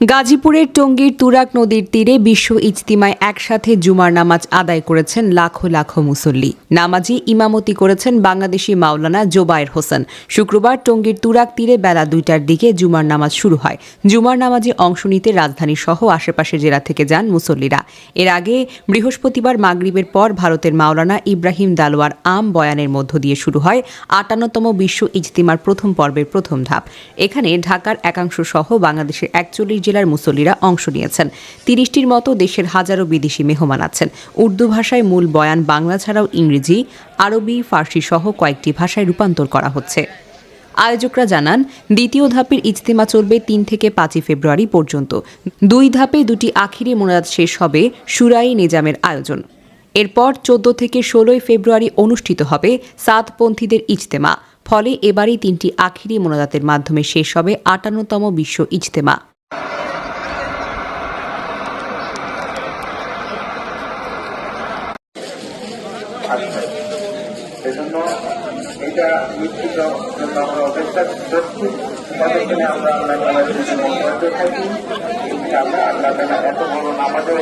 গাজীপুরের টঙ্গীর তুরাগ নদীর তীরে বিশ্ব ইজতিমায় একসাথে জুমার নামাজ আদায় করেছেন লাখো লাখো মুসল্লি। নামাজে ইমামতি করেছেন বাংলাদেশি মাওলানা জোবায়ের হোসেন। শুক্রবার টঙ্গীর তুরাগ তীরে বেলা ২টার দিকে জুমার নামাজ শুরু হয়। জুমার নামাজে অংশ নিতে রাজধানী সহ আশেপাশের জেলা থেকে যান মুসল্লিরা। এর আগে বৃহস্পতিবার মাগরিবের পর ভারতের মাওলানা ইব্রাহিম দালোয়ার আম বয়ানের মধ্য দিয়ে শুরু হয় ৫৮তম বিশ্ব ইজতিমার প্রথম পর্বের প্রথম ধাপ। এখানে ঢাকার একাংশ সহ বাংলাদেশের ৪১ জেলার মুসল্লিরা অংশ নিয়েছেন। ৩০টির মতো দেশের হাজারো বিদেশি মেহমান আছেন। উর্দু ভাষায় মূল বয়ান বাংলা ছাড়াও ইংরেজি, আরবি, ফার্সি সহ কয়েকটি ভাষায় রূপান্তর করা হচ্ছে। আয়োজকরা জানান, দ্বিতীয় ধাপের ইজতেমা চলবে ৩ থেকে ৫ই ফেব্রুয়ারি পর্যন্ত। ২ ধাপে ২টি আখিরি মোনাজাত শেষ হবে শুরাই নিজামের আয়োজন। এরপর ১৪ থেকে ১৬ই ফেব্রুয়ারি অনুষ্ঠিত হবে সাদপন্থীদের ইজতেমা। ফলে এবারই ৩টি আখিরি মোনাজাতের মাধ্যমে শেষ হবে ৫৮তম বিশ্ব ইজতেমা। সেজন্য এটা নিশ্চিত জন্য আমরা অপেক্ষা করছি। ততক্ষণে আমরা আল্লাহ তাআলার কাছে মনোনীত থাকি। ইনশাআল্লাহ আল্লাহ তাআলা এত বড় নামাজও